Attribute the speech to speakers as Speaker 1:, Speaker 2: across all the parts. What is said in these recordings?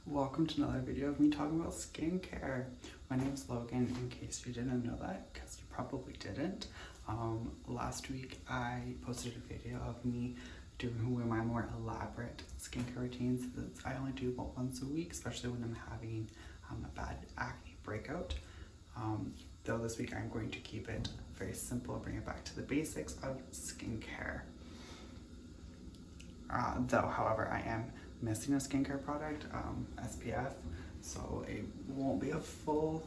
Speaker 1: Welcome to another video of me talking about skincare. My name is Logan, in case you didn't know that, because you probably didn't. Last week I posted a video of me doing one of my more elaborate skincare routines that I only do about once a week, especially when I'm having a bad acne breakout. Though this week I'm going to keep it very simple, bring it back to the basics of skincare. However, I am missing a skincare product, SPF, so it won't be a full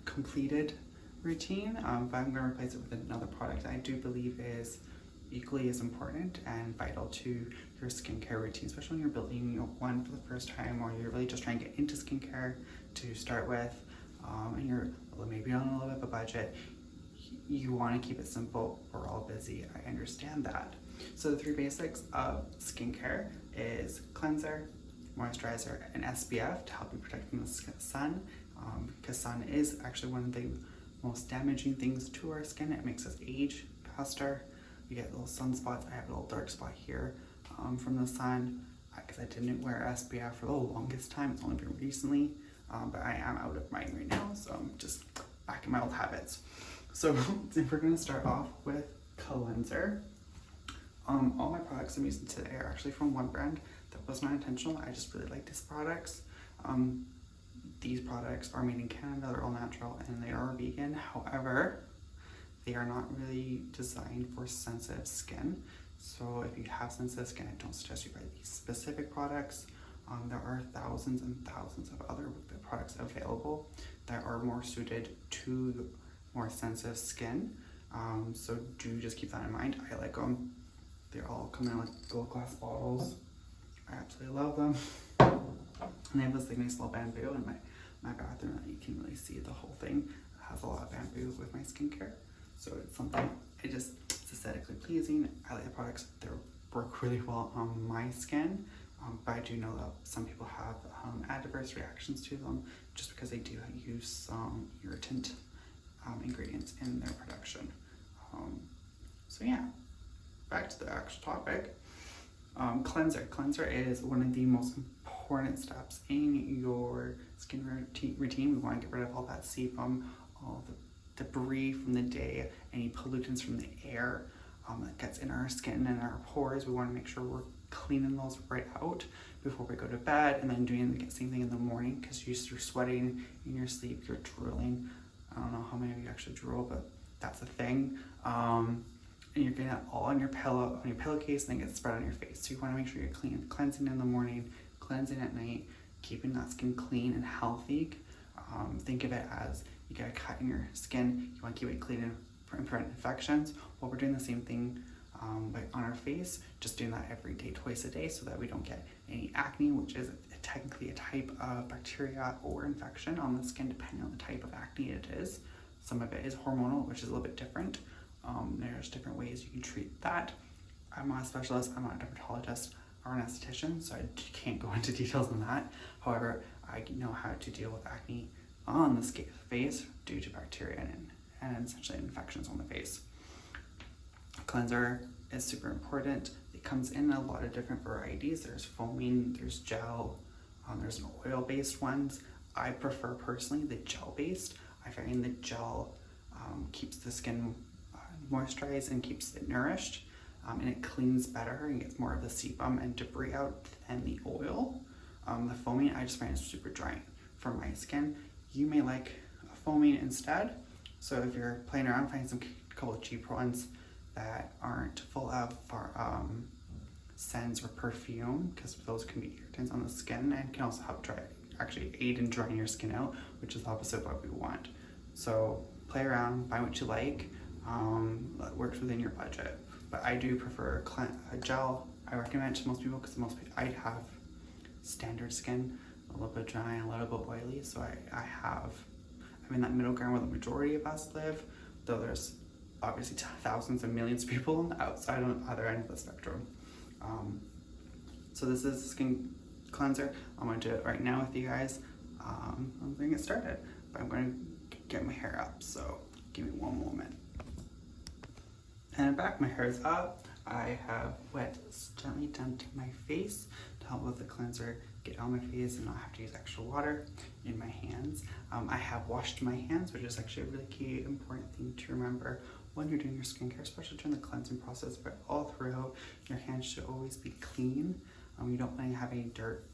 Speaker 1: completed routine, but I'm going to replace it with another product I do believe is equally as important and vital to your skincare routine, especially when you're building one for the first time, or you're really just trying to get into skincare to start with, and you're maybe on a little bit of a budget. You want to keep it simple. We're all busy, I understand that. So the three basics of skincare is cleanser, moisturizer, and SPF to help you protect from the sun, because sun is actually one of the most damaging things to our skin. It makes us age faster. We get little sunspots. I have a little dark spot here from the sun because I didn't wear SPF for the longest time. It's only been recently, but I am out of mine right now, so I'm just back in my old habits. So if we're going to start off with cleanser, all my products I'm using today are actually from one brand that was not intentional. I just really like these products. These products are made in Canada, they're all natural, and they are vegan. However, they are not really designed for sensitive skin. So if you have sensitive skin, I don't suggest you buy these specific products. There are thousands and thousands of other products available that are more suited to more sensitive skin. So do just keep that in mind. I like them. They're all come in like gold glass bottles. I absolutely love them. And they have this like nice little bamboo in my bathroom that you can really see the whole thing. It has a lot of bamboo with my skincare. So it's something, it's aesthetically pleasing. I like the products. They work really well on my skin. But I do know that some people have adverse reactions to them just because they do use some irritant ingredients in their production. So yeah, back to the actual topic. Cleanser. Cleanser is one of the most important steps in your skin routine. We want to get rid of all that sebum, all the debris from the day, any pollutants from the air that gets in our skin and our pores. We want to make sure we're cleaning those right out before we go to bed, and then doing the same thing in the morning, because you're sweating in your sleep, you're drooling. I don't know how many of you actually drool, but that's a thing. And you're getting it all on your pillow, on your pillowcase, and then gets spread on your face. So you want to make sure you're cleansing in the morning, cleansing at night, keeping that skin clean and healthy. Think of it as you get a cut in your skin, you want to keep it clean and prevent infections. Well, we're doing the same thing like on our face, just doing that every day, twice a day, so that we don't get any acne, which is technically a type of bacteria or infection on the skin, depending on the type of acne it is. Some of it is hormonal, which is a little bit different. There's different ways you can treat that. I'm not a specialist, I'm not a dermatologist or an esthetician, so I can't go into details on that. However, I know how to deal with acne on the face due to bacteria and essentially infections on the face. Cleanser is super important. It comes in a lot of different varieties. There's foaming, there's gel, there's oil-based ones. I prefer personally the gel-based. I find the gel keeps the skin moisturized and keeps it nourished, and it cleans better and gets more of the sebum and debris out than the oil. The foaming, I just find it super drying for my skin. You may like a foaming instead. So if you're playing around, find a couple of cheap ones that aren't full of scents or perfume, because those can be irritants on the skin and can also help actually aid in drying your skin out, which is the opposite of what we want. So play around, find what you like, that works within your budget. But I do prefer a gel. I recommend it to most people because I have standard skin, a little bit dry and a little bit oily, so I'm in that middle ground where the majority of us live, though there's obviously thousands and millions of people on the outside, on the other end of the spectrum. So this is a skin cleanser. I'm going to do it right now with you guys. I'm going to get started, but I'm going to get my hair up, so give me one moment. And back, my hair is up. I have gently done to my face to to help with the cleanser get on my face and not have to use extra water in my hands. I have washed my hands, which is actually a really key important thing to remember when you're doing your skincare, especially during the cleansing process, but all throughout, your hands should always be clean. You don't want to have any dirt,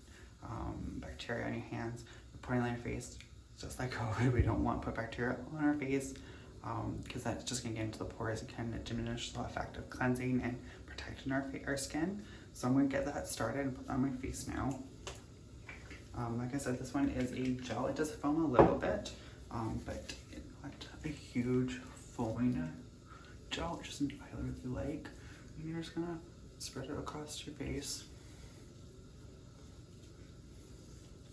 Speaker 1: bacteria on your hands. You're putting it on your face, just like COVID, we don't want to put bacteria on our face, because that's just going to get into the pores and kind of diminish the effect of cleansing and protecting our skin. So I'm going to get that started and put that on my face now. Like I said, this one is a gel. It does foam a little bit, but it's not a huge foaming gel, which is I really like. And you're just gonna spread it across your face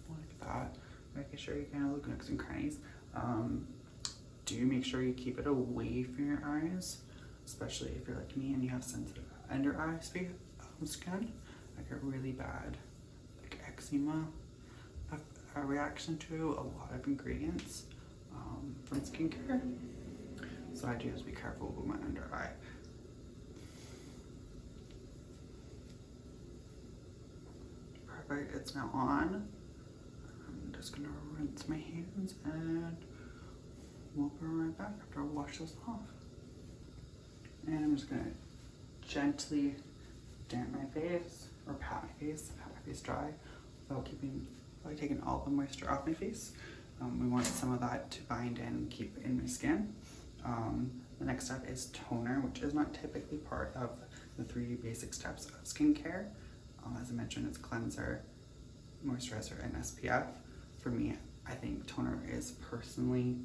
Speaker 1: like that, making sure you kind of look nooks and crannies. Do make sure you keep it away from your eyes, especially if you're like me and you have sensitive under eye skin. I get really bad like eczema a reaction to a lot of ingredients from skincare, so I do have to be careful with my under eye. Perfect, it's now on. I'm just gonna rinse my hands and we'll be right back after I wash this off. And I'm just gonna gently damp my face, or pat my face dry without taking all the moisture off my face. We want some of that to bind and keep in my skin. The next step is toner, which is not typically part of the 3 basic steps of skincare. As I mentioned, it's cleanser, moisturizer, and SPF. For me, I think toner is personally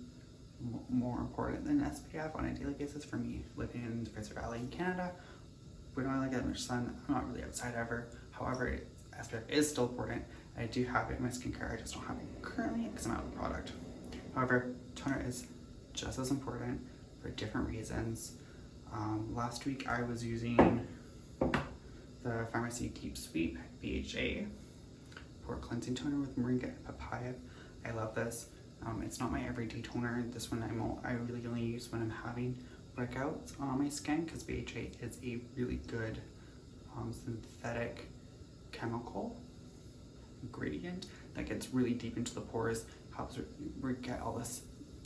Speaker 1: more important than SPF on a daily basis. For me, living in Fraser Valley in Canada, we don't really get much sun. I'm not really outside ever. However, SPF is still important. I do have it in my skincare, I just don't have it currently because I'm out of product. However, toner is just as important for different reasons. Last week I was using the Pharmacy Keep Sweep BHA Pore Cleansing Toner with Moringa and Papaya. I love this. It's not my everyday toner. This one I really only use when I'm having breakouts on my skin, because BHA is a really good synthetic chemical ingredient that gets really deep into the pores, helps get all this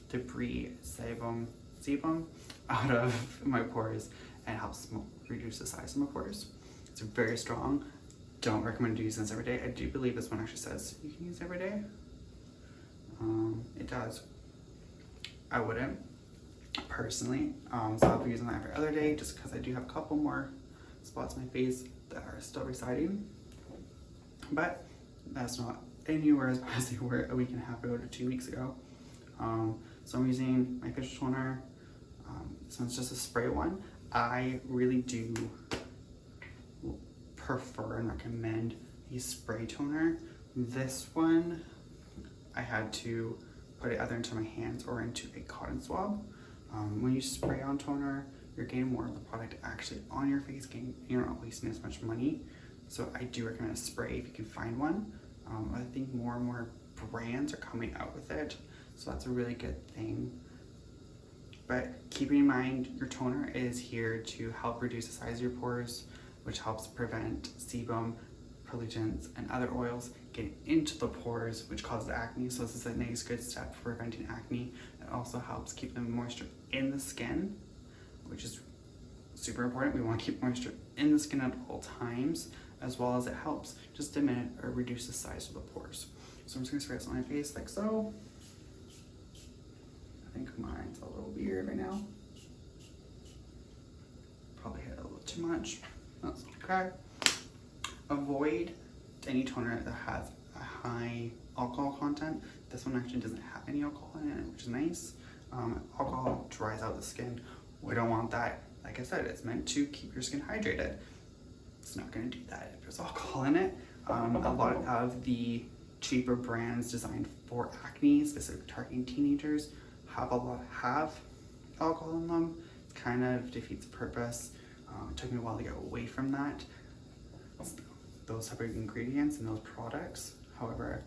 Speaker 1: debris, sebum out of my pores, and helps reduce the size of my pores. It's very strong. Don't recommend using this every day. I do believe this one actually says you can use every day. It does. I wouldn't personally, so I'll be using that every other day just because I do have a couple more spots on my face that are still residing, but that's not anywhere as bad as they were a week and a half ago to 2 weeks ago. So I'm using my facial toner. This one's just a spray one. I really do prefer and recommend a spray toner. This one, I had to put it either into my hands or into a cotton swab. When you spray on toner, you're getting more of the product actually on your face, you're not wasting as much money. So I do recommend a spray if you can find one. I think more and more brands are coming out with it, so that's a really good thing. But keeping in mind, your toner is here to help reduce the size of your pores, which helps prevent sebum, pollutants, and other oils getting into the pores, which causes acne. So this is a nice good step for preventing acne. It also helps keep the moisture in the skin, which is super important. We want to keep moisture in the skin at all times, as well as it helps just diminish or reduce the size of the pores. So I'm just gonna spray this on my face like so. I think mine's a little weird right now. Probably hit it a little too much. That's okay. Avoid any toner that has a high alcohol content. This one actually doesn't have any alcohol in it, which is nice. Alcohol dries out the skin. We don't want that. Like I said, it's meant to keep your skin hydrated. It's not going to do that if there's alcohol in it. A lot of the cheaper brands designed for acne, specifically targeting teenagers, have alcohol in them. It kind of defeats the purpose. It took me a while to get away from that, those type of ingredients and those products. However,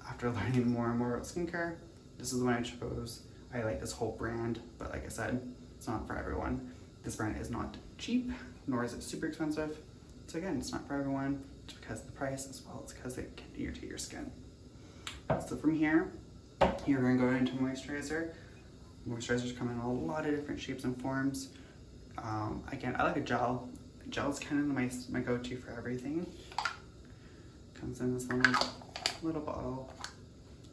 Speaker 1: after learning more and more about skincare, this is the one I chose. I like this whole brand, but like I said, it's not for everyone. This brand is not cheap, nor is it super expensive. So again, it's not for everyone. because of the price as well as because it can irritate your skin. So from here, you're going to go into moisturizer. Moisturizers come in a lot of different shapes and forms. Again, I like a gel. Gel is kind of my go-to for everything. Comes in this little bottle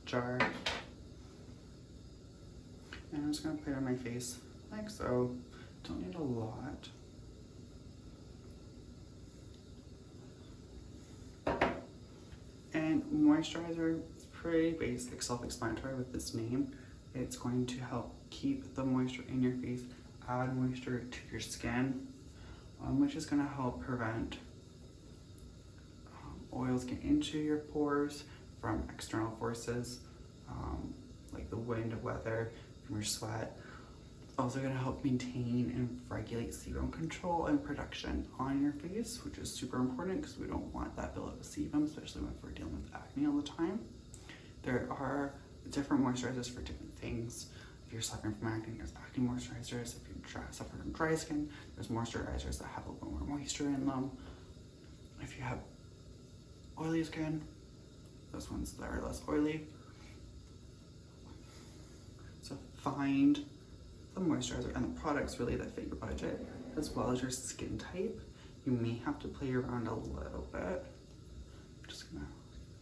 Speaker 1: jar. And I'm just going to put it on my face like so. Don't need a lot. And moisturizer is pretty basic, self-explanatory with this name. It's going to help keep the moisture in your face, add moisture to your skin, which is going to help prevent oils get into your pores from external forces, like the wind, weather, from your sweat. It's also going to help maintain and regulate sebum control and production on your face, which is super important because we don't want that buildup of sebum, especially when we're dealing with acne all the time. There are different moisturizers for different things. If you're suffering from acne, there's acne moisturizers. If you suffer from dry skin, there's moisturizers that have a little more moisture in them. If you have oily skin, those ones that are less oily. So find the moisturizer and the products really that fit your budget as well as your skin type. You may have to play around a little bit. I'm just gonna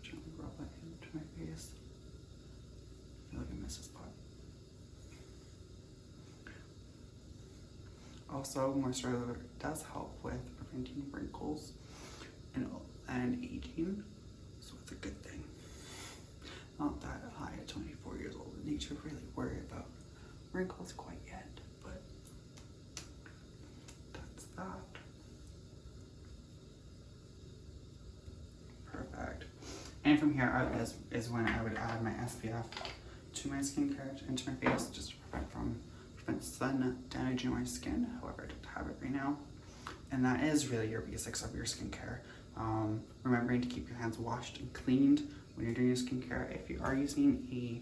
Speaker 1: gently rub that into my face. I feel like I missed a spot. Also, moisturizer does help with preventing wrinkles and aging, so it's a good thing. Not that I, at 24 years old, need to really worry about wrinkles quite yet, but that's that. Perfect. And from here is when I would add my SPF to my skincare into my face, just to prevent sun damaging my skin. However, I don't have it right now. And that is really your basics of your skincare. Remembering to keep your hands washed and cleaned when you're doing your skincare. If you are using a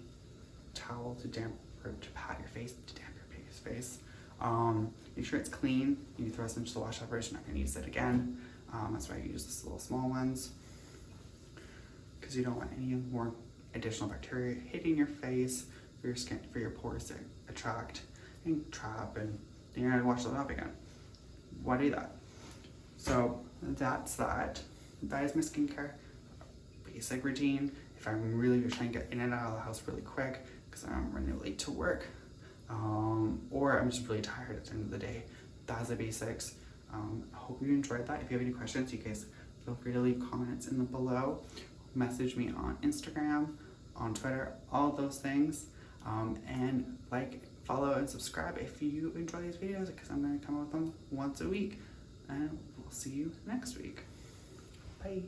Speaker 1: towel to pat your face, to damp your face, make sure it's clean. You throw this into the wash ever, you're not going to use it again. That's why I use these little small ones, because you don't want any more additional bacteria hitting your face, for your skin, for your pores to attract and trap, and then you're going to wash them up again. Why do that? So that's that. That is my skincare basic routine. If I'm really just trying to get in and out of the house really quick because I'm running late to work, or I'm just really tired at the end of the day, that's the basics. I hope you enjoyed that. If you have any questions, you guys feel free to leave comments in the below. Message me on Instagram, on Twitter, all of those things. And like, follow, and subscribe if you enjoy these videos, because I'm going to come up with them once a week. And we'll see you next week. Bye.